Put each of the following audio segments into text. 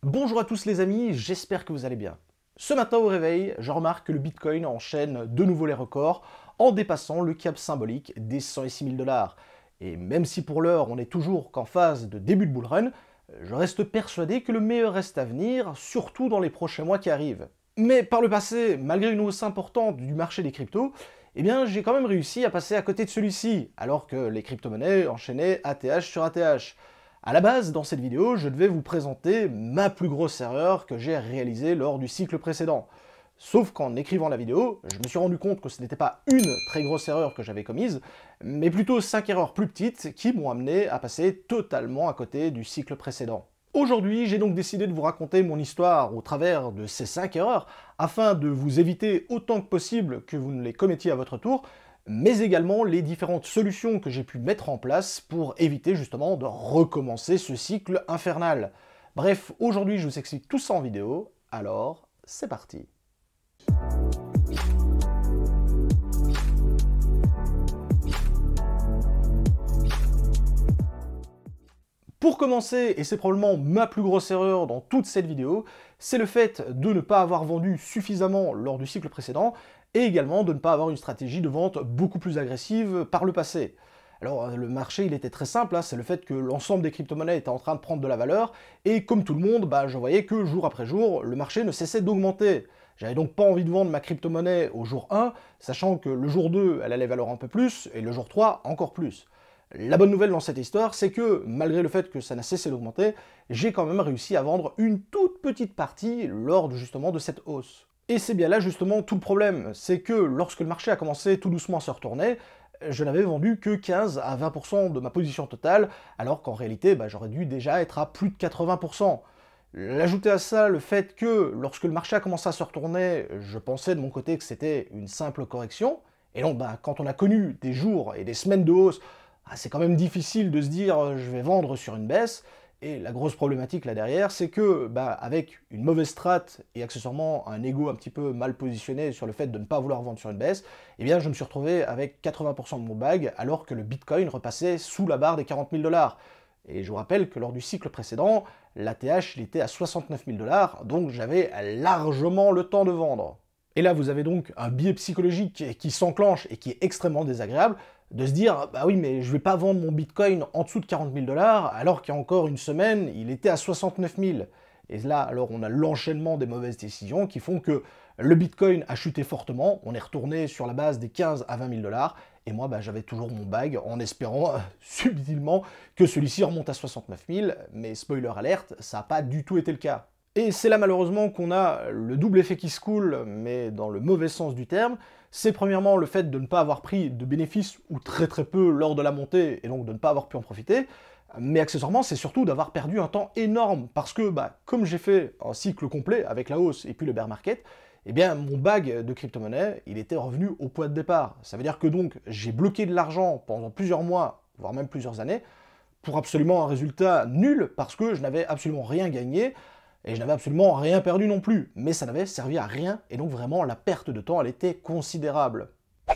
Bonjour à tous les amis, j'espère que vous allez bien. Ce matin au réveil, je remarque que le Bitcoin enchaîne de nouveau les records en dépassant le cap symbolique des 106 000 $. Et même si pour l'heure on n'est toujours qu'en phase de début de bull run, je reste persuadé que le meilleur reste à venir, surtout dans les prochains mois qui arrivent. Mais par le passé, malgré une hausse importante du marché des cryptos, eh bien j'ai quand même réussi à passer à côté de celui-ci, alors que les crypto-monnaies enchaînaient ATH sur ATH. À la base, dans cette vidéo, je devais vous présenter ma plus grosse erreur que j'ai réalisée lors du cycle précédent. Sauf qu'en écrivant la vidéo, je me suis rendu compte que ce n'était pas une très grosse erreur que j'avais commise, mais plutôt 5 erreurs plus petites qui m'ont amené à passer totalement à côté du cycle précédent. Aujourd'hui, j'ai donc décidé de vous raconter mon histoire au travers de ces 5 erreurs, afin de vous éviter autant que possible que vous ne les commettiez à votre tour, mais également les différentes solutions que j'ai pu mettre en place pour éviter justement de recommencer ce cycle infernal. Bref, aujourd'hui je vous explique tout ça en vidéo, alors c'est parti. Pour commencer, et c'est probablement ma plus grosse erreur dans toute cette vidéo, c'est le fait de ne pas avoir vendu suffisamment lors du cycle précédent, et également de ne pas avoir une stratégie de vente beaucoup plus agressive par le passé. Alors le marché il était très simple, c'est le fait que l'ensemble des crypto-monnaies était en train de prendre de la valeur, et comme tout le monde, je voyais que jour après jour, le marché ne cessait d'augmenter. J'avais donc pas envie de vendre ma crypto-monnaie au jour 1, sachant que le jour 2, elle allait valoir un peu plus, et le jour 3, encore plus. La bonne nouvelle dans cette histoire, c'est que, malgré le fait que ça n'a cessé d'augmenter, j'ai quand même réussi à vendre une toute petite partie lors justement de cette hausse. Et c'est bien là justement tout le problème, c'est que lorsque le marché a commencé tout doucement à se retourner, je n'avais vendu que 15 à 20% de ma position totale, alors qu'en réalité, j'aurais dû déjà être à plus de 80%. L'ajouter à ça le fait que, lorsque le marché a commencé à se retourner, je pensais de mon côté que c'était une simple correction, et donc quand on a connu des jours et des semaines de hausse, c'est quand même difficile de se dire je vais vendre sur une baisse, et la grosse problématique là derrière, c'est que avec une mauvaise strat et accessoirement un ego un petit peu mal positionné sur le fait de ne pas vouloir vendre sur une baisse, eh bien je me suis retrouvé avec 80% de mon bag alors que le Bitcoin repassait sous la barre des 40 000 $. Et je vous rappelle que lors du cycle précédent, l'ATH il était à 69 000 $, donc j'avais largement le temps de vendre. Et là vous avez donc un biais psychologique qui s'enclenche et qui est extrêmement désagréable, de se dire, bah oui, mais je vais pas vendre mon Bitcoin en dessous de 40 000 $, alors qu'il y a encore une semaine, il était à 69 000. Et là, alors, on a l'enchaînement des mauvaises décisions qui font que le Bitcoin a chuté fortement, on est retourné sur la base des 15 à 20 000 $, et moi, j'avais toujours mon bag en espérant subtilement que celui-ci remonte à 69 000, mais spoiler alerte, ça n'a pas du tout été le cas. Et c'est là malheureusement qu'on a le double effet qui se coule, mais dans le mauvais sens du terme. C'est premièrement le fait de ne pas avoir pris de bénéfices, ou très peu, lors de la montée, et donc de ne pas avoir pu en profiter. Mais accessoirement, c'est surtout d'avoir perdu un temps énorme, parce que comme j'ai fait un cycle complet avec la hausse et puis le bear market, eh bien mon bag de crypto-monnaie, il était revenu au point de départ. Ça veut dire que donc j'ai bloqué de l'argent pendant plusieurs mois, voire même plusieurs années, pour absolument un résultat nul, parce que je n'avais absolument rien gagné, et je n'avais absolument rien perdu non plus, mais ça n'avait servi à rien, et donc vraiment la perte de temps, elle était considérable.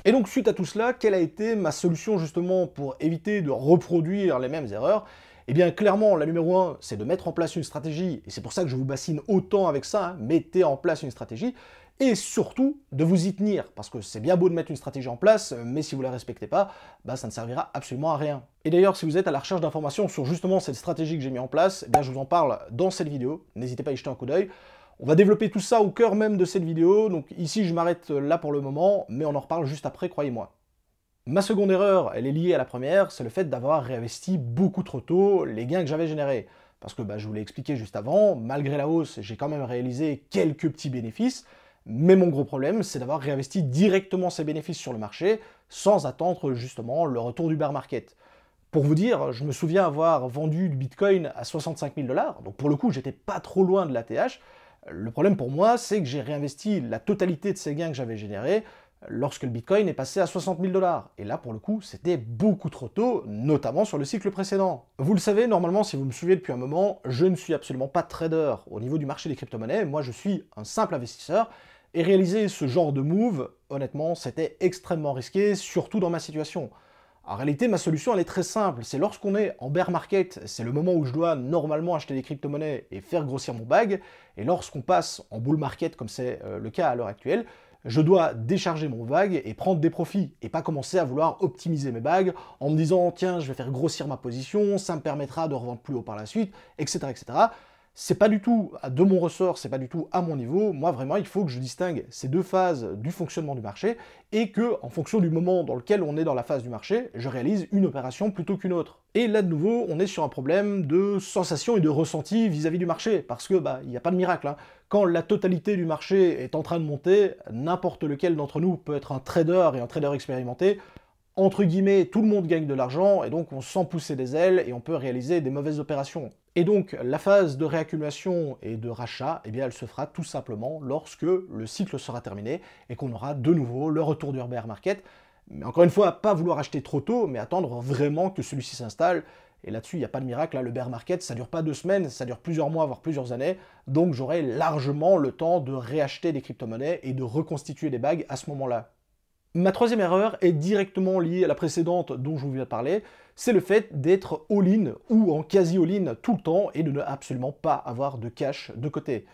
Et donc suite à tout cela, quelle a été ma solution justement pour éviter de reproduire les mêmes erreurs? Eh bien clairement, la numéro 1, c'est de mettre en place une stratégie, et c'est pour ça que je vous bassine autant avec ça, mettez en place une stratégie, et surtout de vous y tenir, parce que c'est bien beau de mettre une stratégie en place, mais si vous ne la respectez pas, ça ne servira absolument à rien. Et d'ailleurs, si vous êtes à la recherche d'informations sur justement cette stratégie que j'ai mis en place, eh bien je vous en parle dans cette vidéo, n'hésitez pas à y jeter un coup d'œil. On va développer tout ça au cœur même de cette vidéo, donc ici je m'arrête là pour le moment, mais on en reparle juste après, croyez-moi. Ma seconde erreur, elle est liée à la première, c'est le fait d'avoir réinvesti beaucoup trop tôt les gains que j'avais générés. Parce que je vous l'ai expliqué juste avant, malgré la hausse, j'ai quand même réalisé quelques petits bénéfices, mais mon gros problème, c'est d'avoir réinvesti directement ces bénéfices sur le marché, sans attendre justement le retour du bear market. Pour vous dire, je me souviens avoir vendu du Bitcoin à 65 000 $, donc pour le coup, j'étais pas trop loin de l'ATH. Le problème pour moi, c'est que j'ai réinvesti la totalité de ces gains que j'avais générés lorsque le Bitcoin est passé à 60 000 $. Et là, pour le coup, c'était beaucoup trop tôt, notamment sur le cycle précédent. Vous le savez, normalement, si vous me suivez depuis un moment, je ne suis absolument pas trader au niveau du marché des crypto-monnaies. Moi, je suis un simple investisseur. Et réaliser ce genre de move, honnêtement, c'était extrêmement risqué, surtout dans ma situation. En réalité, ma solution, elle est très simple. C'est lorsqu'on est en bear market, c'est le moment où je dois normalement acheter des crypto-monnaies et faire grossir mon bag. Et lorsqu'on passe en bull market, comme c'est le cas à l'heure actuelle, je dois décharger mon bag et prendre des profits. Et pas commencer à vouloir optimiser mes bags en me disant, tiens, je vais faire grossir ma position, ça me permettra de revendre plus haut par la suite, etc., etc. C'est pas du tout de mon ressort, c'est pas du tout à mon niveau. Moi, vraiment, il faut que je distingue ces deux phases du fonctionnement du marché et que, en fonction du moment dans lequel on est dans la phase du marché, je réalise une opération plutôt qu'une autre. Et là, de nouveau, on est sur un problème de sensation et de ressenti vis-à-vis du marché, parce que, il n'y a pas de miracle, hein. Quand la totalité du marché est en train de monter, n'importe lequel d'entre nous peut être un trader et un trader expérimenté. Entre guillemets, tout le monde gagne de l'argent, et donc on sent pousser des ailes, et on peut réaliser des mauvaises opérations. Et donc, la phase de réaccumulation et de rachat, eh bien, elle se fera tout simplement lorsque le cycle sera terminé, et qu'on aura de nouveau le retour du bear market. Mais encore une fois, pas vouloir acheter trop tôt, mais attendre vraiment que celui-ci s'installe. Et là-dessus, il n'y a pas de miracle, hein. Le bear market, ça dure pas 2 semaines, ça dure plusieurs mois, voire plusieurs années. Donc j'aurai largement le temps de réacheter des crypto-monnaies et de reconstituer des bags à ce moment-là. Ma troisième erreur est directement liée à la précédente dont je vous viens de parler, c'est le fait d'être all-in ou en quasi all-in tout le temps et de ne absolument pas avoir de cash de côté.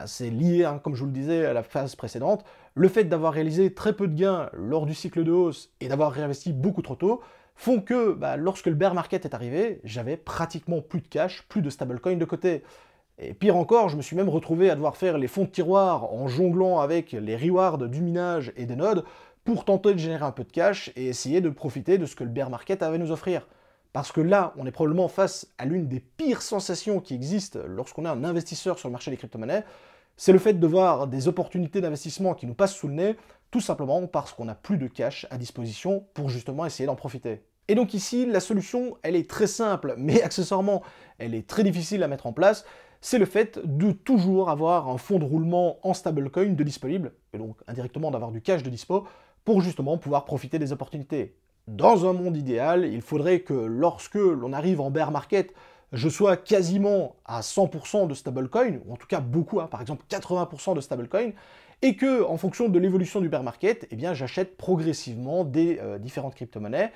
C'est lié, hein, comme je vous le disais à la phase précédente, le fait d'avoir réalisé très peu de gains lors du cycle de hausse et d'avoir réinvesti beaucoup trop tôt font que lorsque le bear market est arrivé, j'avais pratiquement plus de cash, plus de stablecoin de côté. Et pire encore, je me suis même retrouvé à devoir faire les fonds de tiroir en jonglant avec les rewards du minage et des nodes pour tenter de générer un peu de cash et essayer de profiter de ce que le bear market avait à nous offrir. Parce que là, on est probablement face à l'une des pires sensations qui existent lorsqu'on est un investisseur sur le marché des crypto-monnaies, c'est le fait de voir des opportunités d'investissement qui nous passent sous le nez, tout simplement parce qu'on n'a plus de cash à disposition pour justement essayer d'en profiter. Et donc ici, la solution, elle est très simple, mais accessoirement, elle est très difficile à mettre en place, c'est le fait de toujours avoir un fonds de roulement en stablecoin de disponible, et donc indirectement d'avoir du cash de dispo, pour justement pouvoir profiter des opportunités. Dans un monde idéal, il faudrait que lorsque l'on arrive en bear market, je sois quasiment à 100% de stablecoin, ou en tout cas beaucoup, hein, par exemple 80% de stablecoin, et que, en fonction de l'évolution du bear market, eh bien, j'achète progressivement des différentes crypto-monnaies,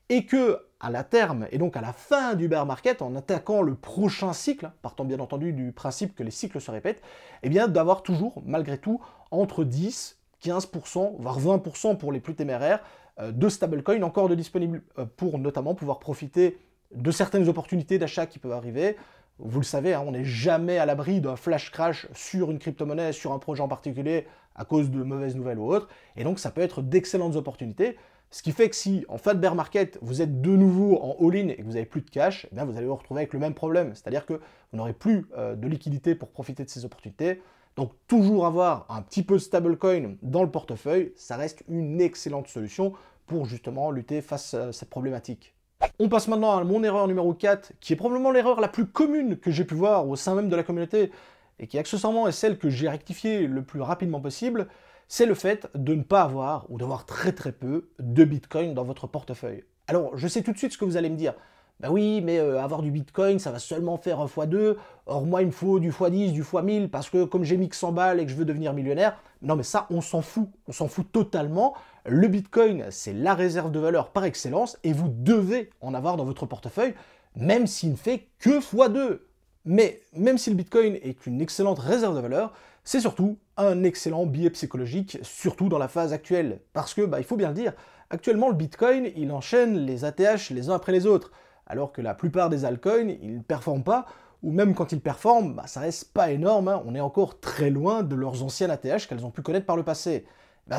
et que, à la terme, et donc à la fin du bear market, en attaquant le prochain cycle, partant bien entendu du principe que les cycles se répètent, eh bien, d'avoir toujours, malgré tout, entre 10, 15%, voire 20% pour les plus téméraires, de stablecoin encore de disponibles pour notamment pouvoir profiter de certaines opportunités d'achat qui peuvent arriver. Vous le savez, hein, on n'est jamais à l'abri d'un flash crash sur une crypto-monnaie, sur un projet en particulier, à cause de mauvaises nouvelles ou autres, et donc ça peut être d'excellentes opportunités, ce qui fait que si, en fin de bear market, vous êtes de nouveau en all-in et que vous n'avez plus de cash, eh bien vous allez vous retrouver avec le même problème, c'est-à-dire que vous n'aurez plus de liquidité pour profiter de ces opportunités. Donc toujours avoir un petit peu de stablecoin dans le portefeuille, ça reste une excellente solution pour justement lutter face à cette problématique. On passe maintenant à mon erreur numéro 4, qui est probablement l'erreur la plus commune que j'ai pu voir au sein même de la communauté, et qui accessoirement est celle que j'ai rectifiée le plus rapidement possible, c'est le fait de ne pas avoir, ou d'avoir très peu, de Bitcoin dans votre portefeuille. Alors, je sais tout de suite ce que vous allez me dire. Ben oui, mais avoir du Bitcoin, ça va seulement faire un x2, or moi il me faut du x10, du x1000, parce que comme j'ai mis que 100 balles et que je veux devenir millionnaire, non mais ça on s'en fout totalement. Le Bitcoin, c'est la réserve de valeur par excellence, et vous devez en avoir dans votre portefeuille, même s'il ne fait que x2. Mais même si le Bitcoin est une excellente réserve de valeur, c'est surtout un excellent billet psychologique, surtout dans la phase actuelle. Parce que, il faut bien le dire, actuellement le Bitcoin, il enchaîne les ATH les uns après les autres, alors que la plupart des altcoins, ils ne performent pas, ou même quand ils performent, ça reste pas énorme, hein. On est encore très loin de leurs anciennes ATH qu'elles ont pu connaître par le passé.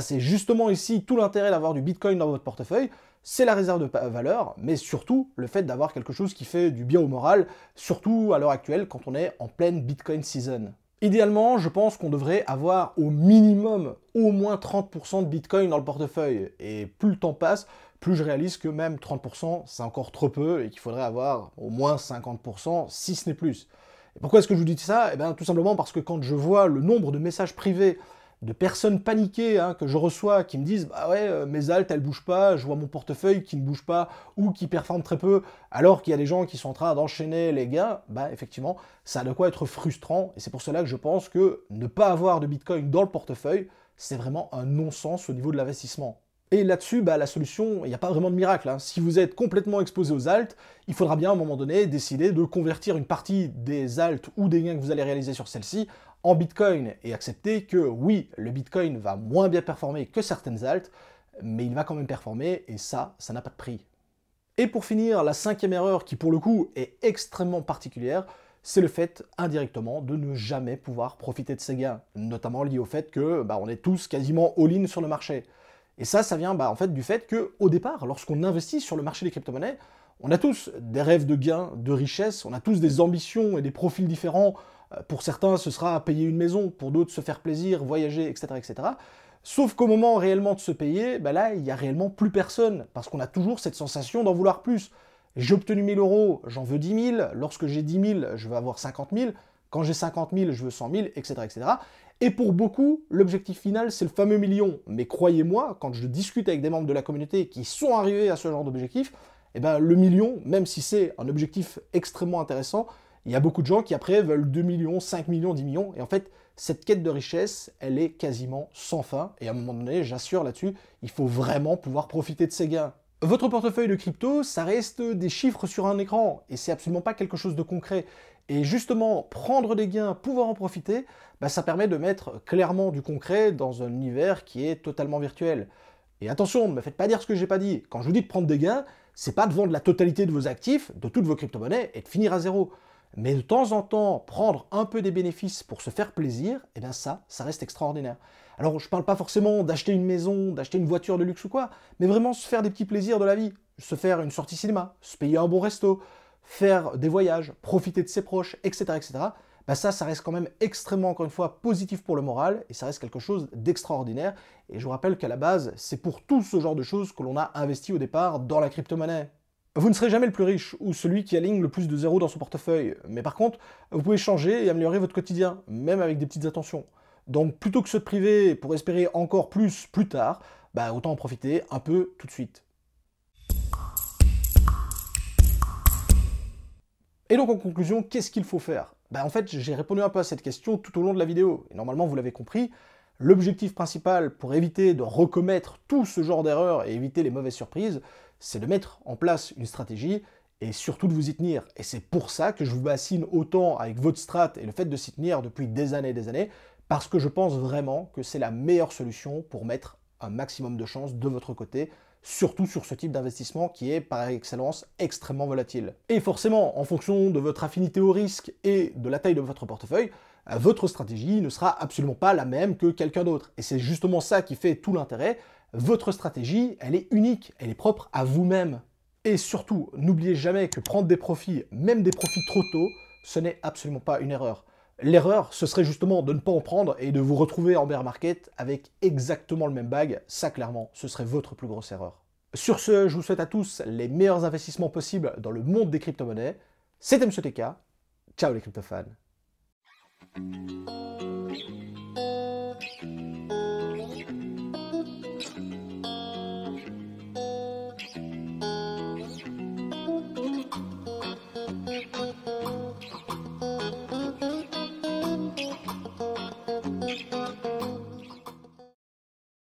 C'est justement ici tout l'intérêt d'avoir du Bitcoin dans votre portefeuille, c'est la réserve de valeur, mais surtout le fait d'avoir quelque chose qui fait du bien au moral, surtout à l'heure actuelle quand on est en pleine Bitcoin season. Idéalement, je pense qu'on devrait avoir au minimum au moins 30% de Bitcoin dans le portefeuille, et plus le temps passe, plus je réalise que même 30%, c'est encore trop peu, et qu'il faudrait avoir au moins 50%, si ce n'est plus. Et pourquoi est-ce que je vous dis ça? Tout simplement parce que quand je vois le nombre de messages privés de personnes paniquées que je reçois, qui me disent « Bah ouais, mes alts, elles bougent pas, je vois mon portefeuille qui ne bouge pas, ou qui performe très peu, alors qu'il y a des gens qui sont en train d'enchaîner les gains », effectivement, ça a de quoi être frustrant, et c'est pour cela que je pense que ne pas avoir de Bitcoin dans le portefeuille, c'est vraiment un non-sens au niveau de l'investissement. Et là-dessus, la solution, il n'y a pas vraiment de miracle, hein. Si vous êtes complètement exposé aux alts, il faudra bien à un moment donné décider de convertir une partie des alts ou des gains que vous allez réaliser sur celle-ci en Bitcoin et accepter que oui, le Bitcoin va moins bien performer que certaines alts, mais il va quand même performer et ça n'a pas de prix. Et pour finir, la 5e erreur qui pour le coup est extrêmement particulière, c'est le fait indirectement de ne jamais pouvoir profiter de ces gains, notamment lié au fait que on est tous quasiment all-in sur le marché. Et ça vient en fait du fait qu'au départ, lorsqu'on investit sur le marché des crypto-monnaies, on a tous des rêves de gains, de richesse, on a tous des ambitions et des profils différents. Pour certains, ce sera payer une maison, pour d'autres, se faire plaisir, voyager, etc. etc. Sauf qu'au moment réellement de se payer, là, il n'y a réellement plus personne, parce qu'on a toujours cette sensation d'en vouloir plus. J'ai obtenu 1000 euros, j'en veux 10 000, lorsque j'ai 10 000, je veux avoir 50 000, quand j'ai 50 000, je veux 100 000, etc. etc. Et pour beaucoup, l'objectif final, c'est le fameux million. Mais croyez-moi, quand je discute avec des membres de la communauté qui sont arrivés à ce genre d'objectif, le million, même si c'est un objectif extrêmement intéressant, il y a beaucoup de gens qui après veulent 2 millions, 5 millions, 10 millions, et en fait, cette quête de richesse, elle est quasiment sans fin, et à un moment donné, j'assure là-dessus, il faut vraiment pouvoir profiter de ces gains. Votre portefeuille de crypto, ça reste des chiffres sur un écran, et c'est absolument pas quelque chose de concret. Et justement, prendre des gains, pouvoir en profiter, ça permet de mettre clairement du concret dans un univers qui est totalement virtuel. Et attention, ne me faites pas dire ce que j'ai pas dit. Quand je vous dis de prendre des gains, c'est pas de vendre la totalité de vos actifs, de toutes vos crypto-monnaies, et de finir à zéro. Mais de temps en temps, prendre un peu des bénéfices pour se faire plaisir, ça reste extraordinaire. Alors, je parle pas forcément d'acheter une maison, d'acheter une voiture de luxe ou quoi, mais vraiment se faire des petits plaisirs de la vie. Se faire une sortie cinéma, se payer un bon resto, faire des voyages, profiter de ses proches, etc. etc. Ça reste quand même extrêmement, encore une fois, positif pour le moral, et ça reste quelque chose d'extraordinaire. Et je vous rappelle qu'à la base, c'est pour tout ce genre de choses que l'on a investi au départ dans la crypto-monnaie. Vous ne serez jamais le plus riche, ou celui qui aligne le plus de zéros dans son portefeuille, mais par contre, vous pouvez changer et améliorer votre quotidien, même avec des petites attentions. Donc plutôt que se priver pour espérer encore plus tard, autant en profiter un peu tout de suite. Et donc en conclusion, qu'est-ce qu'il faut faire? En fait, j'ai répondu un peu à cette question tout au long de la vidéo, et normalement vous l'avez compris, l'objectif principal pour éviter de recommettre tout ce genre d'erreurs et éviter les mauvaises surprises, c'est de mettre en place une stratégie et surtout de vous y tenir. Et c'est pour ça que je vous bassine autant avec votre strat et le fait de s'y tenir depuis des années, parce que je pense vraiment que c'est la meilleure solution pour mettre un maximum de chances de votre côté, surtout sur ce type d'investissement qui est par excellence extrêmement volatile. Et forcément, en fonction de votre affinité au risque et de la taille de votre portefeuille, votre stratégie ne sera absolument pas la même que quelqu'un d'autre. Et c'est justement ça qui fait tout l'intérêt. Votre stratégie, elle est unique, elle est propre à vous-même. Et surtout, n'oubliez jamais que prendre des profits, même des profits trop tôt, ce n'est absolument pas une erreur. L'erreur, ce serait justement de ne pas en prendre et de vous retrouver en bear market avec exactement le même bag. Ça, clairement, ce serait votre plus grosse erreur. Sur ce, je vous souhaite à tous les meilleurs investissements possibles dans le monde des crypto-monnaies. C'était M. TK. Ciao les crypto-fans.